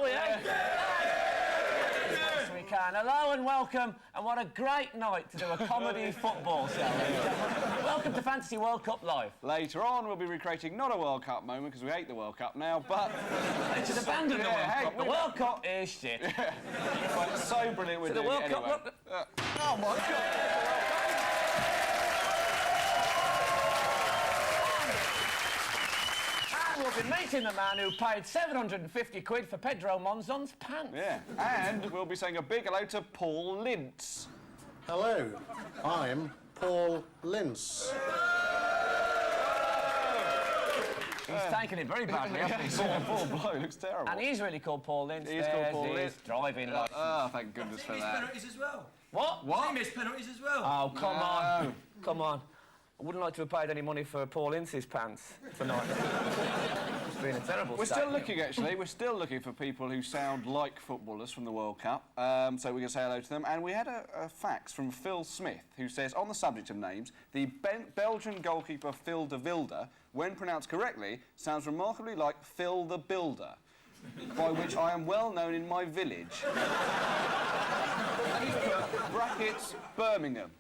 shall we, eh? Yes, we can. Hello and welcome, and what a great night to do a comedy football show. Welcome to Fantasy World Cup Live. Later on, we'll be recreating not a World Cup moment, because we hate the World Cup now, but... They should abandon the World Cup. The World Cup is shit. But it's so brilliant we're doing World it anyway. Cup, Oh, my God! We'll be meeting the man who paid 750 quid for Pedro Monzon's pants. Yeah, and we'll be saying a big hello to Paul Lintz. Hello, I'm Paul Lintz. He's taken it very badly, hasn't he? Poor blow, looks terrible. And he's really called Paul Lintz. He's called Paul Lintz. Driving license. Oh, thank goodness for that. Penalties as well. What? He missed penalties as well. Oh, come on. Come on. I wouldn't like to have paid any money for Paul Lintz's pants tonight. It's been a terrible We're still looking, actually. We're still looking for people who sound like footballers from the World Cup. So we're going to say hello to them. And we had a fax from Phil Smith, who says, on the subject of names, the Belgian goalkeeper Phil de Wilde, when pronounced correctly, sounds remarkably like Phil the Builder, by which I am well known in my village. And he's put brackets Birmingham.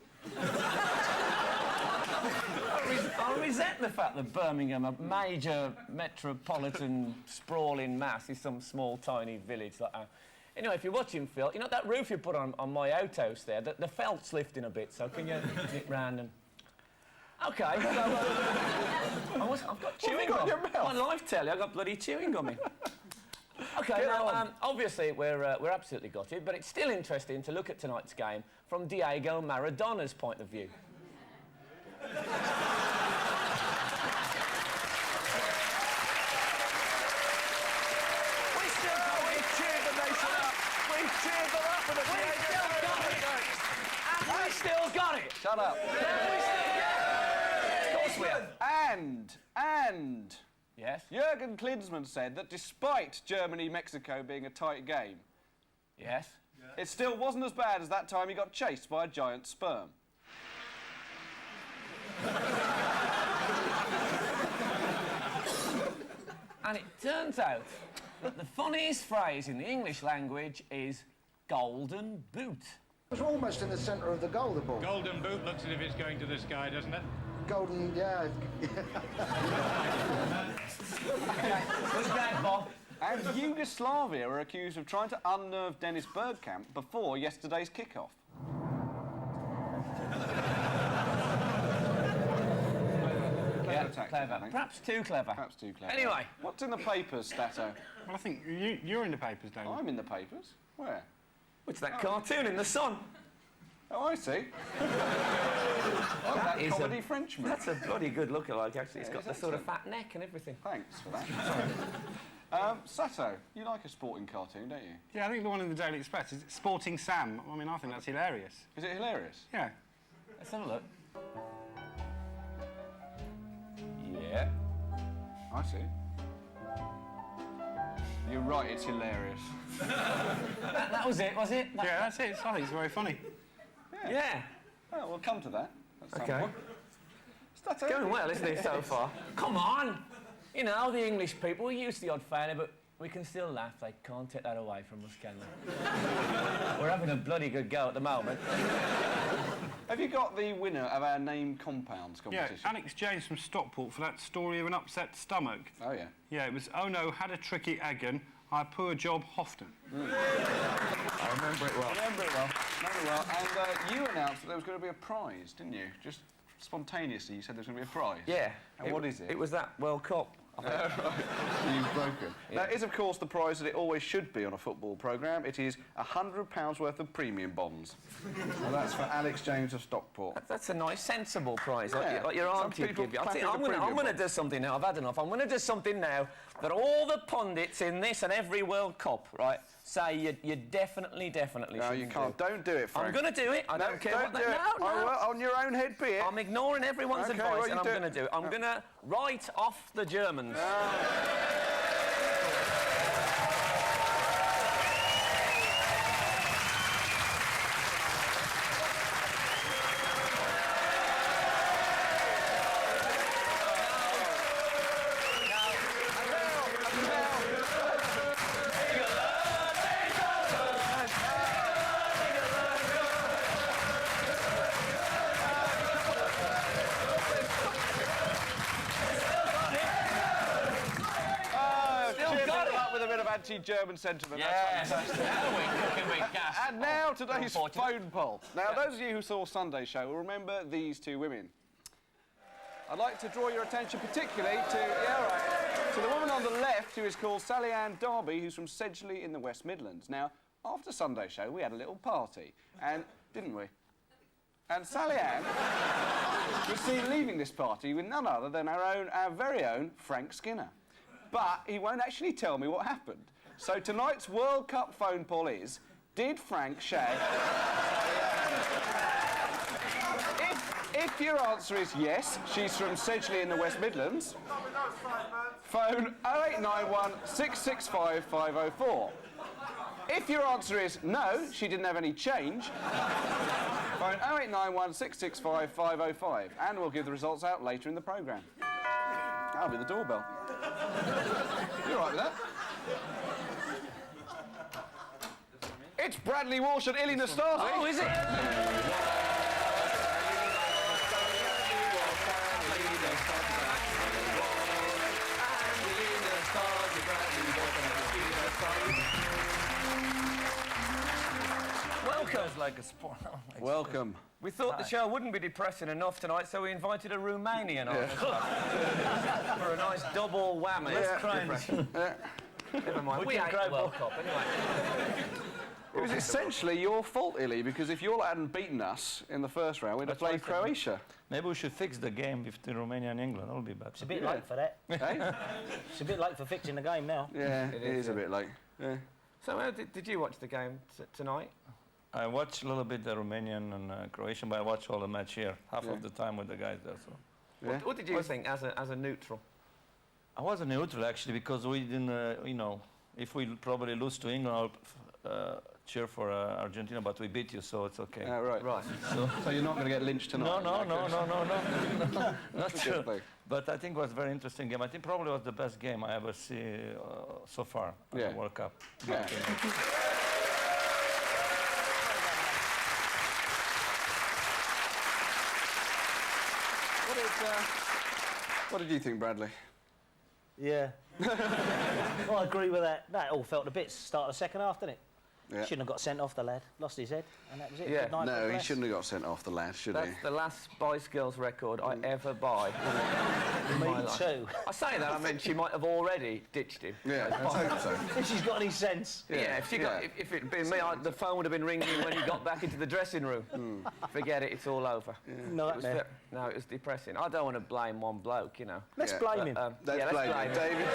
I resent the fact that Birmingham, a major metropolitan sprawling mass, is some small tiny village like that. Anyway, if you're watching, Phil, you know that roof you put on my outhouse there, the felt's lifting a bit, so can you nip round and... OK, so... I've got chewing gum. On live telly, I've got bloody chewing gum in. OK, now, obviously, we're absolutely gutted, but it's still interesting to look at tonight's game from Diego Maradona's point of view. We still got it! Shut up. Of course we have. And... Yes? Jurgen Klinsmann said that despite Germany-Mexico being a tight game... Yes? It still wasn't as bad as that time he got chased by a giant sperm. And it turns out that the funniest phrase in the English language is golden boot. It was almost in the centre of the goal, the ball. Golden boot looks as if it's going to the sky, doesn't it? Golden, yeah. What's that, Bob? And Yugoslavia are accused of trying to unnerve Dennis Bergkamp before yesterday's kickoff. Clever. Perhaps too clever. Perhaps too clever. Anyway. What's in the papers, Stato? Well, I think you're in the papers, David. I'm in the papers. Where? What's that cartoon in the sun? Oh, I see. that comedy Frenchman. That's a bloody good lookalike, actually. It's got the sort of excellent. fat neck and everything. Thanks for that. Sato, you like a sporting cartoon, don't you? Yeah, I think the one in the Daily Express is Sporting Sam. I mean, I think that's hilarious. Is it hilarious? Yeah. Let's have a look. Yeah. I see. You're right, it's hilarious. That was it, was it? Yeah, that's it. I think it's very funny. Yeah. Well, we'll come to that at some OK. point. Stato, Going well, isn't it, so far? Come on! You know, the English people, we use the odd failure, but we can still laugh. They can't take that away from us, can they? We're having a bloody good go at the moment. Have you got the winner of our name compounds competition? Yeah, Alex James from Stockport for that story of an upset stomach. Oh, yeah. Yeah, it was, oh no, had a tricky aggon, I poor job Hofton. I remember it well. Remember it well. And you announced that there was going to be a prize, didn't you? Just spontaneously, you said there was going to be a prize. Yeah. And what is it? It was that World Cup. Right. You've broken. Yeah. That is, of course, the prize that it always should be on a football programme. It is £100 worth of premium bonds. Well, that's for Alex James of Stockport. That's a nice, sensible prize, Yeah. like your Some auntie people give you. clap I'm at the going to premium do something now. I've had enough. I'm going to do something now that all the pundits in this and every World Cup, right, say you definitely No, you can't. do. Don't do it, Frank. I'm going to do it. I don't care don't what do it. No. On your own head be it. I'm ignoring everyone's Okay, advice, well, and I'm you going to do it. I'm going to write off the Germans. anti-German sentiment. Yes, That's fantastic. now we're cooking with gas. And now today's unfortunate. phone poll. Now, those of you who saw Sunday's show will remember these two women. I'd like to draw your attention particularly to the woman on the left who is called Sally Ann Darby, who's from Sedgley in the West Midlands. Now, after Sunday's show, we had a little party, and didn't we? And Sally Ann was seen leaving this party with none other than our very own Frank Skinner. But he won't actually tell me what happened. So tonight's World Cup phone poll is, did Frank shag If your answer is yes, she's from Sedgley in the West Midlands, phone 0891 665 504. If your answer is no, she didn't have any change, phone 0891 665 505, and we'll give the results out later in the programme. That'll be the doorbell. You all right with that? It's Bradley Walsh and Ilie Nastase. Oh, is it? Welcome. Like a sport. Welcome. We thought the show wouldn't be depressing enough tonight, so we invited a Romanian on as well. For a nice double whammy. Never mind. We ain't the World Cup, anyway. It was essentially your fault, Ilie, because if you all hadn't beaten us in the first round, we'd have played Croatia. Maybe we should fix the game between Romania and England. That'll be better. It's a bit late for that. Eh? It's a bit late for fixing the game now. Yeah, it is a bit late. Yeah. So how did you watch the game tonight? I watched a little bit the Romanian and Croatian, but I watched all the match here, half of the time with the guys there. So. Yeah. What did you think as a neutral? I was a neutral actually because we didn't, you know, if we probably lose to England, I'll cheer for Argentina, but we beat you, so it's okay. Right. Right. So you're not going to get lynched tonight? No, not Good true. play. But I think it was a very interesting game. I think probably was the best game I ever see so far at the World Cup. Yeah. What did you think, Bradley? Yeah. Well, I agree with that. That all felt a bit start of the second half, didn't it? Yeah. Shouldn't have got sent off, the lad. Lost his head, and that was it. Yeah. Good night, No, God he bless. shouldn't have got sent off the lad, should he? That's the last Spice Girls record I ever buy. Me too. I say that, I mean, she might have already ditched him. Yeah, I hope so. If she's got any sense. Yeah, if it'd been me, the phone would have been ringing when he got back into the dressing room. Forget it, it's all over. Nightmare. No, it was depressing. I don't want to blame one bloke, you know. Let's blame him. Let's blame him. David.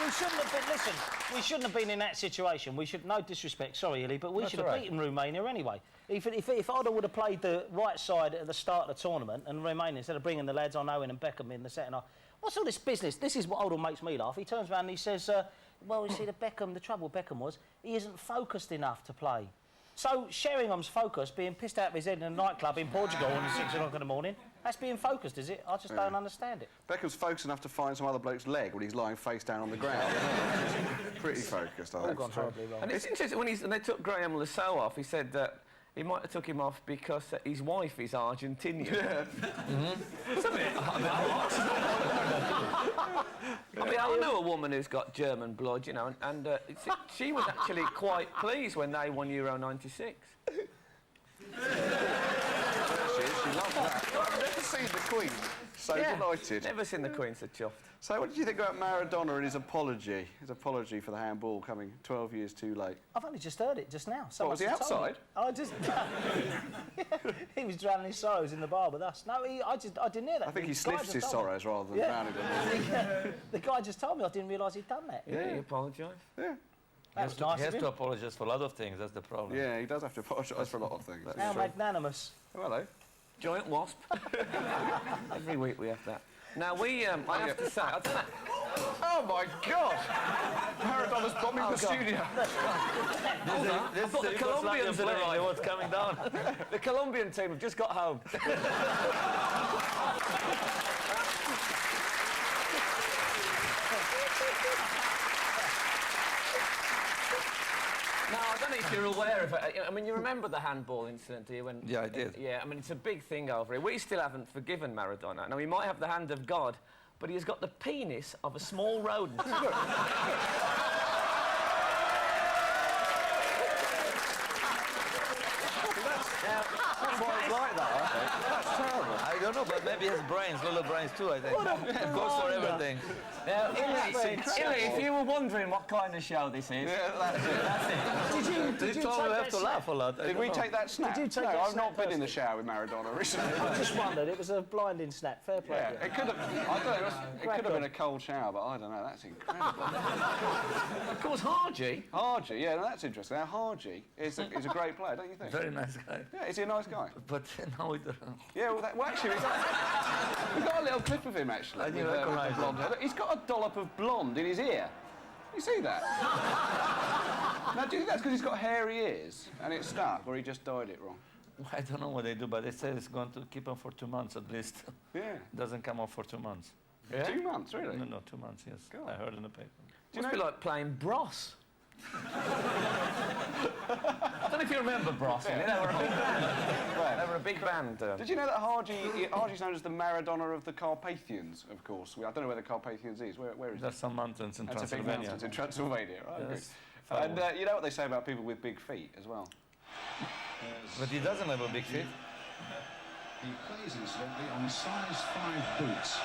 We shouldn't have been, listen, we shouldn't have been in that situation. We should, no disrespect, sorry, Ilie, but we should have beaten Romania anyway. If I'd would have played the right side at the start of the tournament and Romania, instead of bringing the lads on Owen and Beckham in the second half, what's all this business? This is what Oldham makes me laugh. He turns around and he says, well, you see, the trouble with Beckham was he isn't focused enough to play. So Sheringham's focus, being pissed out of his head in a nightclub in Portugal at 6 o'clock in the morning, that's being focused, is it? I just don't understand it. Beckham's focused enough to find some other bloke's leg when he's lying face down on the ground. Pretty focused, I All think. gone horribly wrong. And it's interesting, when they took Graham Lasso off, he said that he might have took him off because his wife is Argentinian. Yeah. It's a bit... I mean, I know a woman who's got German blood, you know, and she was actually quite pleased when they won Euro '96. She loves that. I've never seen the Queen so delighted. Never seen the Queen so chuffed. So what did you think about Maradona and his apology? His apology for the handball coming 12 years too late. I've only just heard it just now. What, was he outside? I just... he was drowning his sorrows in the bar with us. No, I didn't hear that. I think he The guy sniffed just his told me. sorrows rather than drowning them. The guy just told me. I didn't realise he'd done that. Yeah, he apologised. Yeah. That was nice He has of to him. apologise for a lot of things. That's the problem. Yeah, he does have to apologise for a lot of things. How magnanimous. Oh, hello. Giant wasp. Every week we have that. Now, I have to say, I don't know... Oh, my God! Maradona's bombing the studio. I thought the Colombians had arrived. What's coming down? The Colombian team have just got home. Now, I don't know if you're aware of it. I mean, you remember the handball incident, do you? Yeah, I did. Yeah, I mean, it's a big thing over here. We still haven't forgiven Maradona. Now, he might have the hand of God, but he has got the penis of a small rodent. That's why it's like that, I think. That's terrible. I don't know, but maybe he has brains, little brains too, I think. Goes for everything. Now, Ilie, if you were wondering what kind of show this is, Yeah, that's it. that's it. Did you It's all take we have that to snap? laugh a lot. I Did don't we know. take that snap? Did you take no, that I've snap not been in the personally? shower with Maradona recently. I just wondered. It was a blinding snap. Fair play. Yeah, to you. it could have. I don't know. It could have been a cold shower, but I don't know. That's incredible. Of course, Harji. Harji, yeah, no, that's interesting. Now, Harji is a great player, don't you think? Very nice guy. Yeah, is he a nice guy? But now we don't. Yeah, well, actually, we've got a little clip of him actually. I didn't with, recognise the blonde hair. Look, he's got a dollop of blonde in his ear. You see that? Now, do you think that's because he's got hairy ears and it's stuck, or he just dyed it wrong? I don't know what they do, but they say it's going to keep him for 2 months at least. Yeah. Doesn't come off for 2 months. 2 months, really? No, 2 months, yes. God. I heard in the paper. Must be like playing Bros. I don't know if you remember Bros. They were a big band. They were a big band. Did you know that Harji's known as the Maradona of the Carpathians, of course? I don't know where the Carpathians is. Where is There's some mountains in That's a big Transylvania. mountains in Transylvania, right? Yes. And you know what they say about people with big feet as well? But he doesn't have a big feet. He plays, incidentally, on size 5 boots.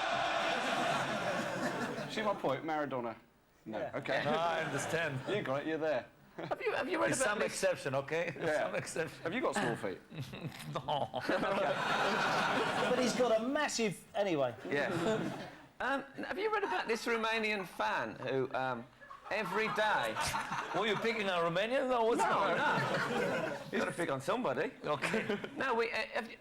See my point, Maradona? No. Yeah. Okay. No, I understand. You got it, you're there. Have you read There's about some this? exception, okay? Yeah. Some exception. Have you got small feet? No. But he's got a massive. Anyway. Yeah. Have you read about this Romanian fan who every day? Were you picking on Romanians or what's No, going on? no. You've got to pick on somebody. Okay. No,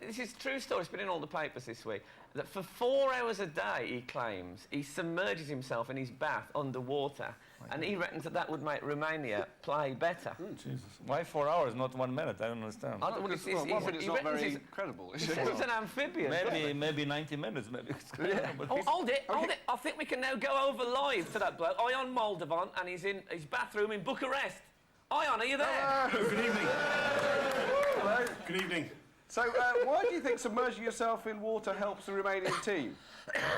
this is a true story. It's been in all the papers this week. That for 4 hours a day, he claims, he submerges himself in his bath underwater, and he reckons that would make Romania play better. Jesus. Why 4 hours, not 1 minute? I don't understand. I don't- well, It's he not reckons very he's- credible, is he it? says he's an amphibian. Maybe 90 minutes, maybe. It's but Oh, he's- hold it. I think we can now go over live to that bloke, Ion Moldovan, and he's in his bathroom in Bucharest. Ion, are you there? Good evening. Hello. Good evening. So, why do you think submerging yourself in water helps the Romanian team?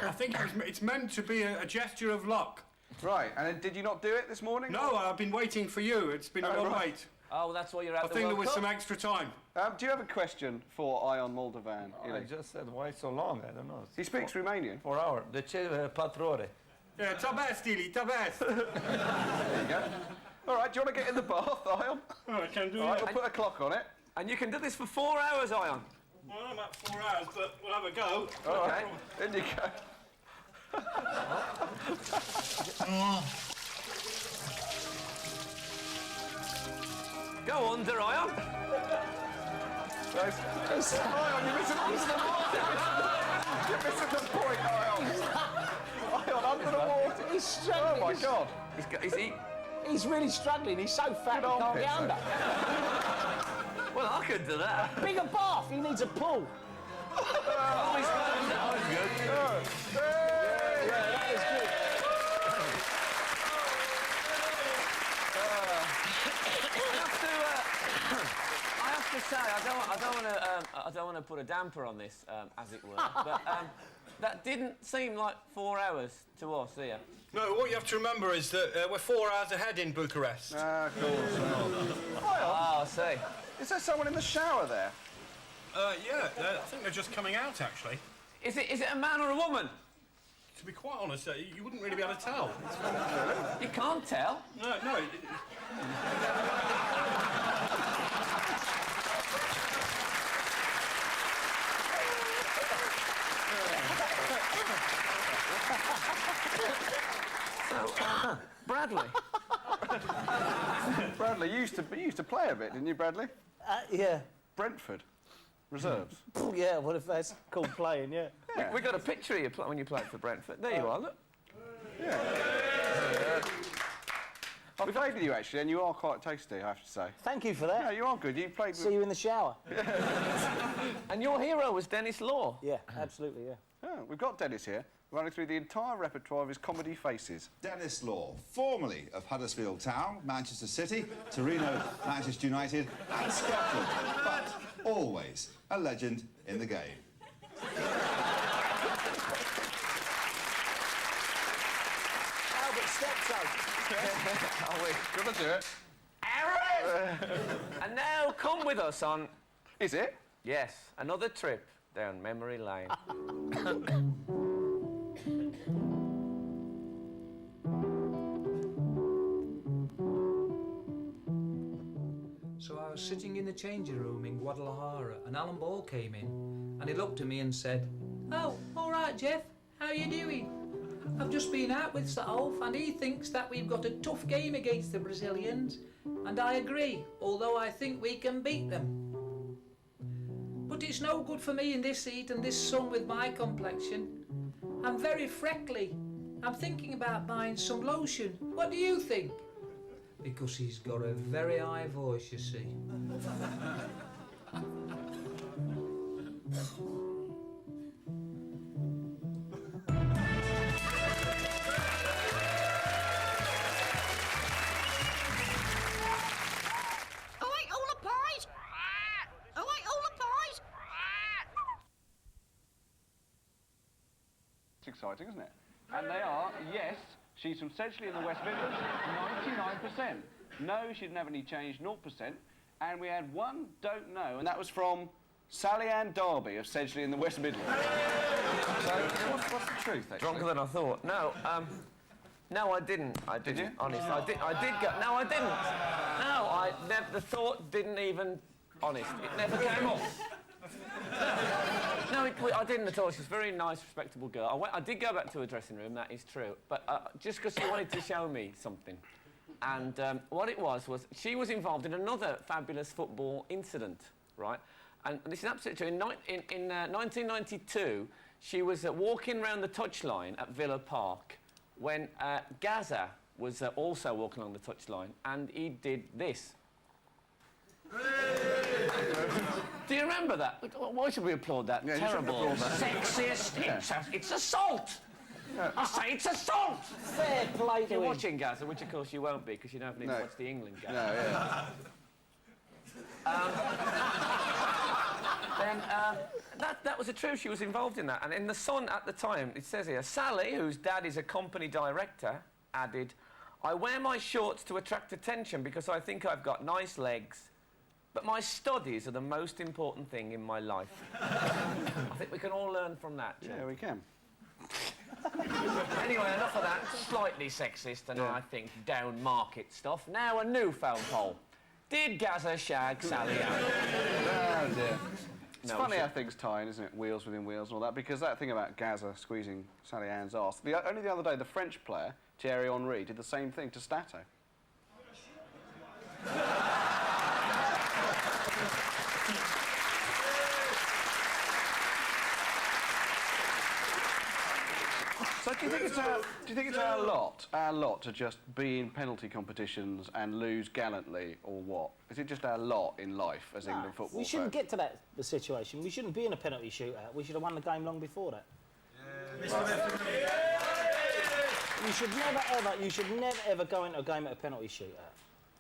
I think it's meant to be a gesture of luck. Right, and then did you not do it this morning? No, I've been waiting for you. It's been a long right. wait. Oh, that's why you're at I the think there World was Cup? some extra time. Do you have a question for Ion Moldovan? I Ilie? just said, why so long? I don't know. He speaks Romanian. 4 hours. De ce patrore? Yeah, tabest, Ilie, tabest. There you go. All right, do you want to get in the bath, Ion? Oh, I can do All right, it. we'll put a clock on it. And you can do this for 4 hours, Ion. Well, I'm at 4 hours, but we'll have a go. All right, in you go. Go under, Ion. Ion, you're missing the point, Ion. Ion, under the water. He's struggling. Oh, my God. He's really struggling. He's so fat he can't armpits, get under. Well, I could do that. Bigger bath. He needs a pull. Oh, he's going down. Yeah, that is good. I have to say, I don't want to put a damper on this, as it were, but that didn't seem like 4 hours to us here. No, what you have to remember is that we're 4 hours ahead in Bucharest. Of course. Oh, I see. Is there someone in the shower there? Yeah, I think they're just coming out, actually. Is it a man or a woman? To be quite honest, you wouldn't really be able to tell. You can't tell. No. So, Bradley. Bradley, you used to play a bit, didn't you, Bradley? Yeah. Brentford. Reserves. Yeah, what if that's called playing, yeah. We got a picture of you when you played for Brentford. There you are, look. I played with you, actually, and you are quite tasty, I have to say. Thank you for Yeah, that. you are good. You played See with... you in the shower. And your hero was Dennis Law. Yeah, absolutely, yeah. Oh, we've got Dennis here, running through the entire repertoire of his comedy faces. Dennis Law, formerly of Huddersfield Town, Manchester City, Torino, Manchester United and Scotland, but always a legend in the game. Statto. Oh, wait, gonna do it. Aaron! And now come with us on... Is it? Yes, another trip down memory lane. So I was sitting in the changing room in Guadalajara and Alan Ball came in and he looked at me and said, "Oh, all right, Jeff, how are you doing? I've just been out with Statto and he thinks that we've got a tough game against the Brazilians, and I agree, although I think we can beat them. But it's no good for me in this heat and this sun with my complexion. I'm very freckly. I'm thinking about buying some lotion. What do you think?" Because he's got a very high voice, you see. It's exciting, isn't it? And they are, yes, she's from Sedgley in the West Midlands, 99%. No, she didn't have any change, 0%. And we had one don't know, and that was from Sally Ann Darby of Sedgley in the West Midlands. So, what's the truth, actually? Drunker than I thought. No, no, I didn't. I didn't. Did you? Honest, I did go... No, I didn't. No, the thought didn't even... Honest, it never came up. No, I didn't at all. She's a very nice, respectable girl. I did go back to her dressing room, that is true. But just because she wanted to show me something. And what it was she was involved in another fabulous football incident, right? And this is absolutely true. In 1992, she was walking around the touchline at Villa Park when Gaza was also walking along the touchline, and he did this. Do you remember that? Why should we applaud that? Yeah, terrible, sexist. Yeah. It's assault. Yeah. I say it's assault. Fair play If to you're him. watching Gaza, which of course you won't be because you haven't even watched the England game. No, yeah. Then that was the truth. She was involved in that. And in the Sun at the time, it says here, Sally, whose dad is a company director, added, "I wear my shorts to attract attention because I think I've got nice legs. But my studies are the most important thing in my life." I think we can all learn from that, Jim. Yeah, we can. Anyway, enough of that slightly sexist and I think down market stuff. Now a new phone poll. Did Gaza shag Sally Ann? Oh dear. It's No, funny how things tie in, isn't it? Wheels within wheels and all that. Because that thing about Gaza squeezing Sally Ann's arse. Only the other day, the French player, Thierry Henry, did the same thing to Statto. So do you think it's our lot to just be in penalty competitions and lose gallantly, or what? Is it just our lot in life as England football? We shouldn't get to the situation. We shouldn't be in a penalty shootout. We should have won the game long before that. You should never ever go into a game at a penalty shootout.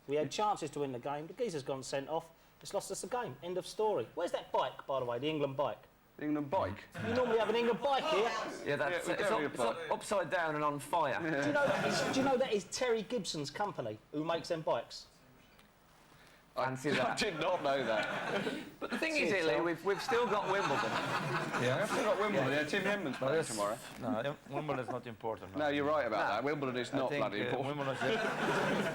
We had chances to win the game. The geezer's gone sent off. It's lost us the game. End of story. Where's that bike, by the way? The England bike. The England bike? You normally have an England bike here. Yeah, that's it's upside down and on fire. Yeah. Do you know that is Terry Gibson's company who makes them bikes? Fancy that. I did not know that. But the thing is, Ilie, we've still got Wimbledon. Yeah, we've still got Wimbledon. Yeah, Tim Henman's playing tomorrow. No, Wimbledon's not important. No, you're right about that. Wimbledon is not bloody important. Wimbledon's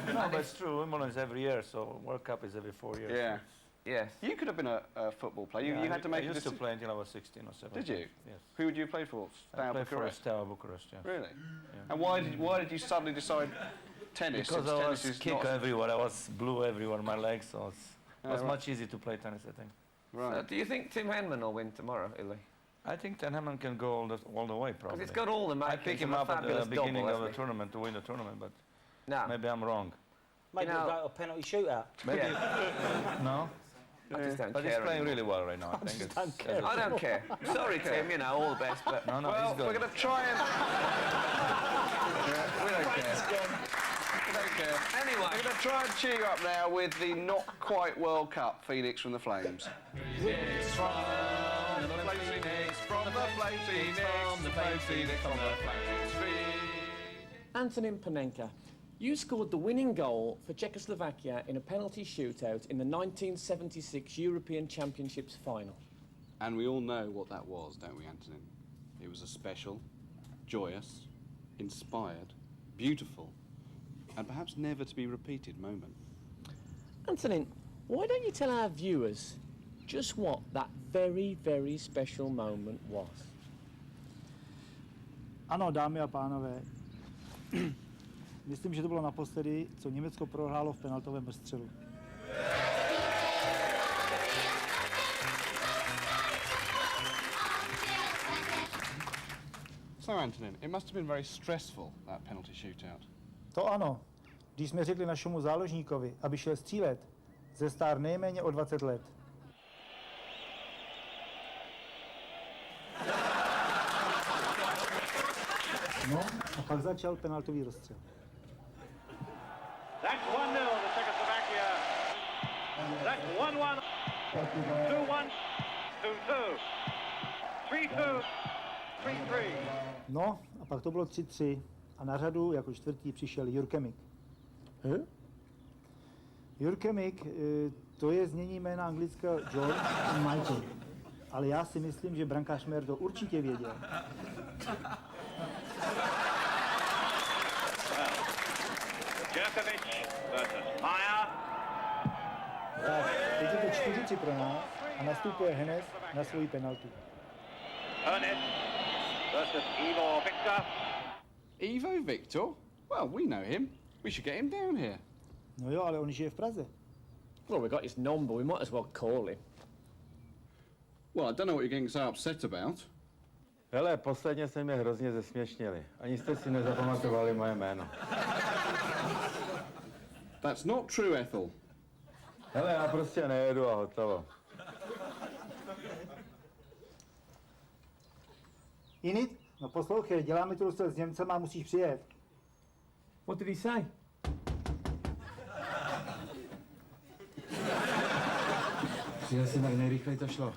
no, but it's true. Wimbledon's every year, so World Cup is every 4 years. Yeah. Yes. You could have been a football player. You had to make. I used to play until I was 16 or 17. Did you? Yes. Who would you play for? I played for Statto Bucharest. Yeah. Really? Yeah. And why did you suddenly decide tennis? Because I was kick everywhere. I was blue everywhere on my legs, so it was much easier to play tennis, I think. Right. Do you think Tim Henman will win tomorrow, Ilie? I think Tim Henman can go all the way, probably. Because it's got all the makings. I picked him up at the beginning of the tournament to win the tournament, but maybe I'm wrong. Maybe we'll go to a penalty shootout. Maybe. No. I just don't but care. He's playing really well right now. I think I don't care. Sorry, Tim. You know, all the best. But no, well, he's good. We're going to try and. We don't care. We don't care. Anyway, we're going to try and cheer you up now with the not quite World Cup Phoenix from the Flames. Phoenix from the Flames, Phoenix from the Flames, Phoenix from the Flames, Phoenix from the Flames. Antonin Panenka, you scored the winning goal for Czechoslovakia in a penalty shootout in the 1976 European Championships final. And we all know what that was, don't we, Antonin? It was a special, joyous, inspired, beautiful, and perhaps never to be repeated moment. Antonin, why don't you tell our viewers just what that very, very special moment was? Ano, dámy a pánové, myslím, že to bylo naposledy, co Německo prohrálo v penaltovém rozstřelu. So, Antonin, it must have been very stressful, that penalty shootout. To ano. Když jsme řekli našemu záložníkovi, aby šel střílet, zestár nejméně o 20 let. No, a pak začal penaltový rozstřel. That's 1-0 to Czechoslovakia. That's 1-1. 2-1. 2-2. 3-2. 3-3. No, a pak to bylo 3-3 a na řadu jako čtvrtý přišel Jurkemik. Jurkemik, to je znění jména anglického George a Michael. Ale já si myslím, že brankář Mér to určitě věděl. Djokovic versus Meyer. Tak, teď je to 4-3 pro nás a nastupuje Hennes na svoji penaltu. Ernest versus Ivo Victor. Ivo Victor? Well, we know him. We should get him down here. No jo, ale on žije v Praze. Well, we got his number, we might as well call him. Well, I don't know what you're getting so upset about. Hele, posledně se mě hrozně zesměšnili. Ani jste si nezapamatovali moje jméno. That's not true, Ethel. Hele, já prostě nejedu a hotovo. Init? No poslouchej, děláme tu rozstřel s Němcema a musíš přijet. What did he say? Přijel si tak nejrychleji to šlo.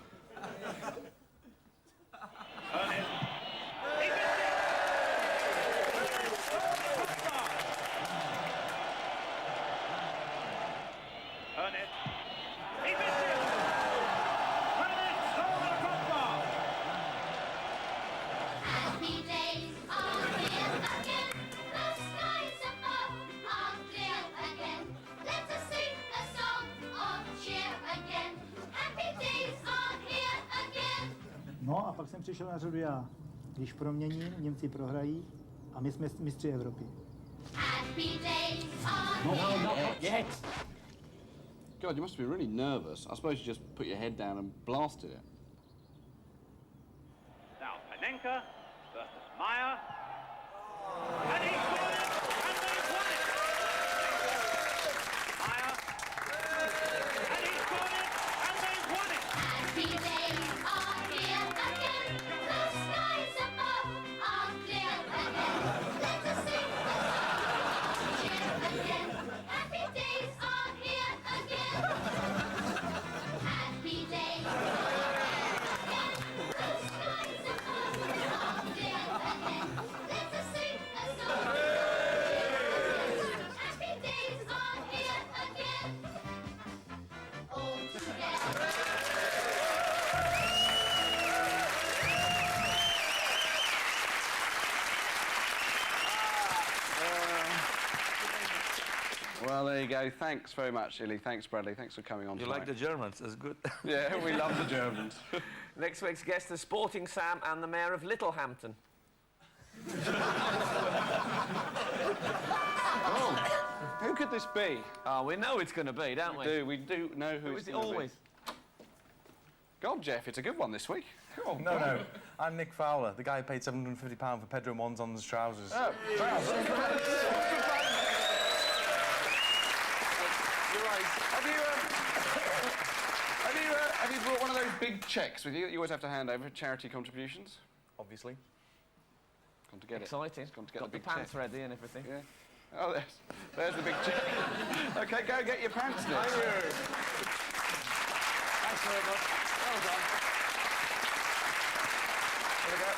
No a pak jsem přišel na řadu já. Když proměním, Němci prohrají a my jsme mistři Evropy. No, not yet. God, you must be really nervous. I suppose you just put your head down and blasted it. Now Panenka versus Meyer. And he scored it! And they've won it! Meyer. And he scored it! And they've won it! Happy days are here again. The skies above are clear again. Let us sing a song, cheer again. Happy days are here again. Happy days are here again. The skies above are clear again. Let us sing a song, cheer again. Happy days are here again. All together. Well, there you go. Thanks very much, Ilie. Thanks, Bradley. Thanks for coming on You tonight. like the Germans, that's good. Yeah, we love the Germans. Next week's guest, the Sporting Sam and the Mayor of Littlehampton. Oh, who could this be? Oh, we know it's going to be, don't we? We do know who Who it's is it gonna be. always? Go on, Jeff. It's a good one this week. Go on. No. I'm Nick Fowler, the guy who paid £750 for Pedro Monzon's trousers. Oh, trousers. You're right. Have you brought one of those big cheques with you that you always have to hand over for charity contributions? Obviously. Come to get Exciting. Come to get Got the the big pants cheque. ready and everything. Yeah. Oh, there's the big cheque. Okay, go get your pants, Nick. Thank you. Thanks very much. Well done. There we go.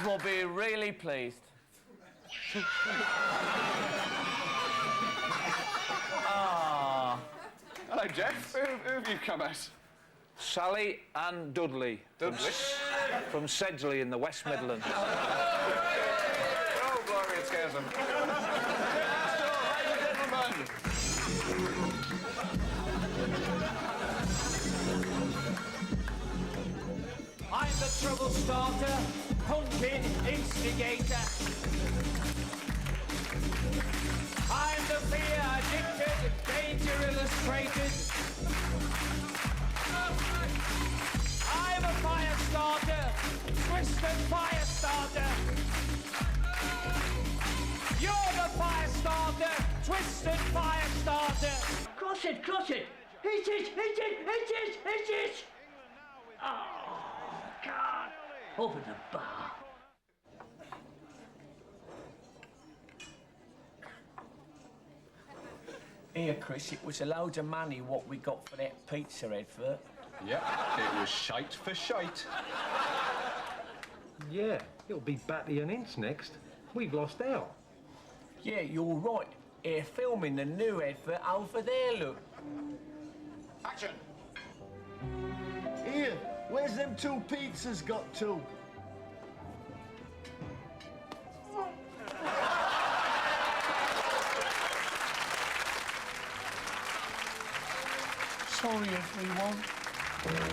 will be really pleased. Ah. Hello, Jeff. Who have you come as? Sally and Dudley. Dudley? From Sedgley in the West Midlands. Oh, glory, it scares them. Ladies and gentlemen. I'm the trouble starter, pumping instigator. I'm the fear addicted, danger illustrated. I'm a fire starter, twisted fire starter. You're the fire starter, twisted fire starter. Cross it, cross it. Hit it, hit it, hit it, hit it. Oh, God. Over the bar. Here, Chris, it was a load of money what we got for that pizza advert. Yep, it was shite for shite. Yeah, it'll be Batty and Ince next. We've lost out. Yeah, you're right. They're filming the new advert over there, look. Action! Here, where's them two pizzas got to? Sorry, everyone.